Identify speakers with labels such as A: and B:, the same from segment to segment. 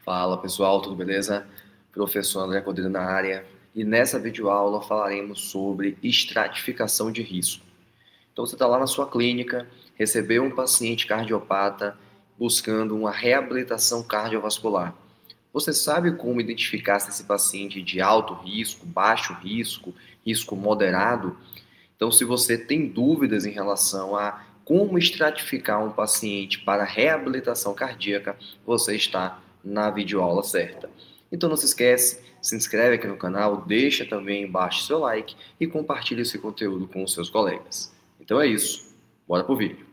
A: Fala pessoal, tudo beleza? Professor André Cordeiro na área. E nessa videoaula falaremos sobre estratificação de risco. Então você está lá na sua clínica, recebeu um paciente cardiopata buscando uma reabilitação cardiovascular. Você sabe como identificar se esse paciente é de alto risco, baixo risco, risco moderado? Então, se você tem dúvidas em relação a como estratificar um paciente para reabilitação cardíaca, você está na videoaula certa. Então, não se esquece, se inscreve aqui no canal, deixa também embaixo seu like e compartilhe esse conteúdo com os seus colegas. Então é isso, bora pro vídeo.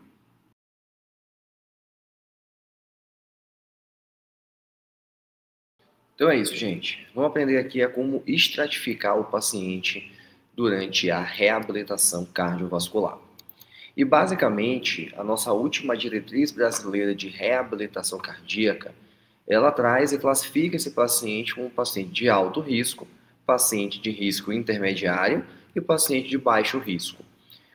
A: Então é isso, gente. Vamos aprender aqui a como estratificar o paciente durante a reabilitação cardiovascular. E basicamente, a nossa última diretriz brasileira de reabilitação cardíaca, ela traz e classifica esse paciente como um paciente de alto risco, paciente de risco intermediário e paciente de baixo risco.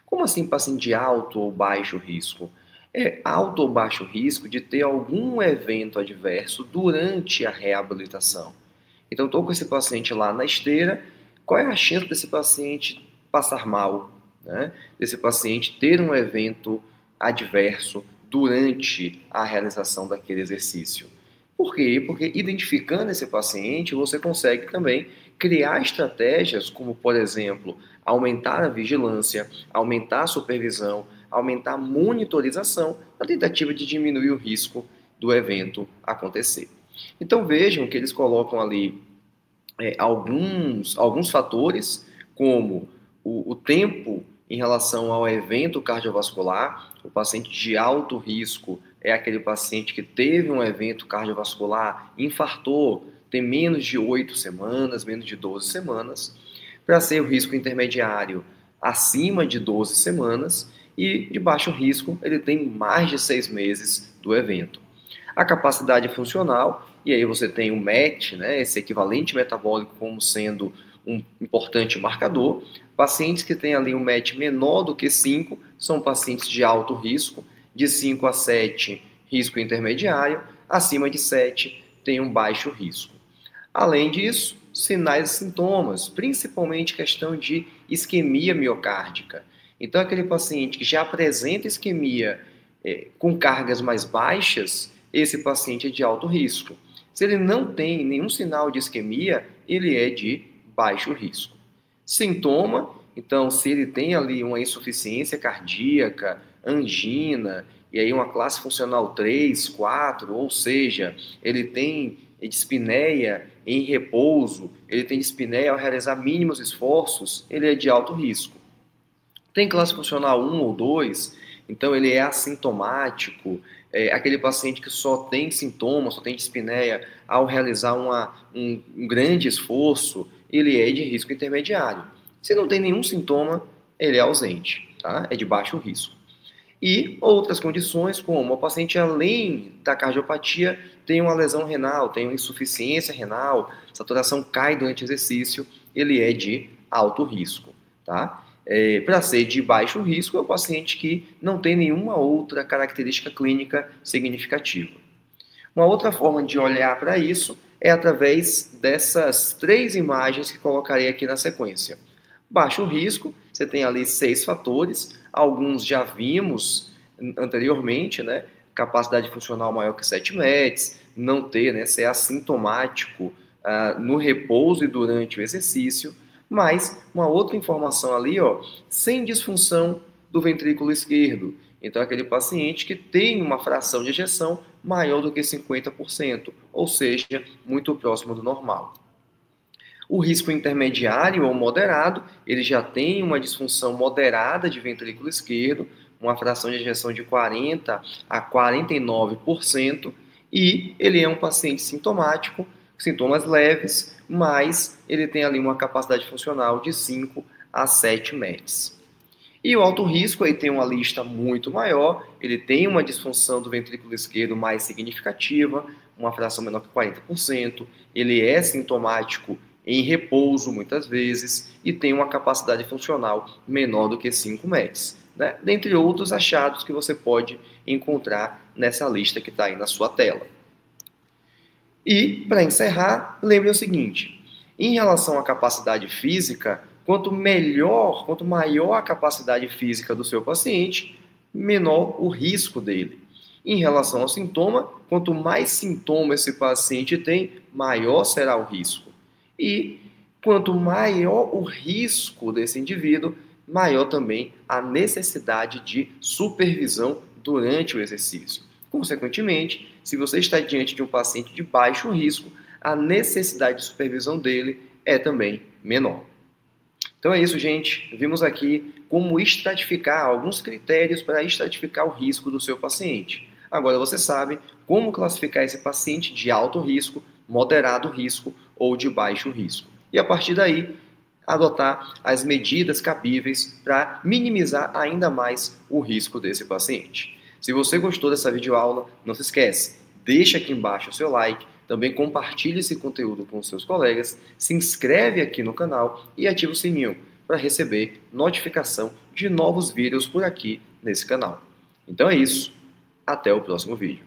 A: Como assim paciente de alto ou baixo risco? É alto ou baixo risco de ter algum evento adverso durante a reabilitação. Então, estou com esse paciente lá na esteira, qual é a chance desse paciente passar mal, né? Desse paciente ter um evento adverso durante a realização daquele exercício? Por quê? Porque identificando esse paciente, você consegue também criar estratégias como, por exemplo, aumentar a vigilância, aumentar a supervisão, aumentar a monitorização, na tentativa de diminuir o risco do evento acontecer. Então vejam que eles colocam ali alguns fatores, como o tempo em relação ao evento cardiovascular. O paciente de alto risco é aquele paciente que teve um evento cardiovascular, infartou, tem menos de 8 semanas, menos de 12 semanas. Para ser o risco intermediário, acima de 12 semanas. E de baixo risco, ele tem mais de 6 meses do evento. A capacidade funcional, e aí você tem o MET, né, esse equivalente metabólico, como sendo um importante marcador. Pacientes que têm ali um MET menor do que 5 são pacientes de alto risco, de 5 a 7, risco intermediário, acima de 7 tem um baixo risco. Além disso, sinais e sintomas, principalmente questão de isquemia miocárdica. Então, aquele paciente que já apresenta isquemia com cargas mais baixas, esse paciente é de alto risco. Se ele não tem nenhum sinal de isquemia, ele é de baixo risco. Sintoma, então, se ele tem ali uma insuficiência cardíaca, angina, e aí uma classe funcional 3, 4, ou seja, ele tem dispneia em repouso, ele tem dispneia ao realizar mínimos esforços, ele é de alto risco. Tem classe funcional 1 ou 2, então ele é assintomático, aquele paciente que só tem sintomas, só tem dispneia ao realizar um grande esforço, ele é de risco intermediário. Se não tem nenhum sintoma, ele é ausente, tá? É de baixo risco. E outras condições, como o paciente, além da cardiopatia, tem uma lesão renal, tem uma insuficiência renal, saturação cai durante o exercício, ele é de alto risco, tá? Para ser de baixo risco, é o paciente que não tem nenhuma outra característica clínica significativa. Uma outra forma de olhar para isso é através dessas 3 imagens que colocarei aqui na sequência. Baixo risco, você tem ali 6 fatores, alguns já vimos anteriormente, né? Capacidade funcional maior que 7 METs, não ter, né? Ser assintomático no repouso e durante o exercício, mas uma outra informação ali, ó, sem disfunção do ventrículo esquerdo. Então, aquele paciente que tem uma fração de ejeção maior do que 50%, ou seja, muito próximo do normal. O risco intermediário ou moderado, ele já tem uma disfunção moderada de ventrículo esquerdo, uma fração de ejeção de 40% a 49%, e ele é um paciente sintomático, sintomas leves, mas ele tem ali uma capacidade funcional de 5 a 7 METs. E o alto risco aí tem uma lista muito maior, ele tem uma disfunção do ventrículo esquerdo mais significativa, uma fração menor que 40%, ele é sintomático em repouso muitas vezes e tem uma capacidade funcional menor do que 5 METs, né? Dentre outros achados que você pode encontrar nessa lista que está aí na sua tela. E, para encerrar, lembre o seguinte: em relação à capacidade física, quanto maior a capacidade física do seu paciente, menor o risco dele. Em relação ao sintoma, quanto mais sintoma esse paciente tem, maior será o risco. E quanto maior o risco desse indivíduo, maior também a necessidade de supervisão durante o exercício. Consequentemente, se você está diante de um paciente de baixo risco, a necessidade de supervisão dele é também menor. Então é isso, gente. Vimos aqui como estratificar alguns critérios para estratificar o risco do seu paciente. Agora você sabe como classificar esse paciente de alto risco, moderado risco ou de baixo risco. E a partir daí, adotar as medidas cabíveis para minimizar ainda mais o risco desse paciente. Se você gostou dessa videoaula, não se esquece, deixa aqui embaixo o seu like, também compartilhe esse conteúdo com os seus colegas, se inscreve aqui no canal e ativa o sininho para receber notificação de novos vídeos por aqui nesse canal. Então é isso, até o próximo vídeo.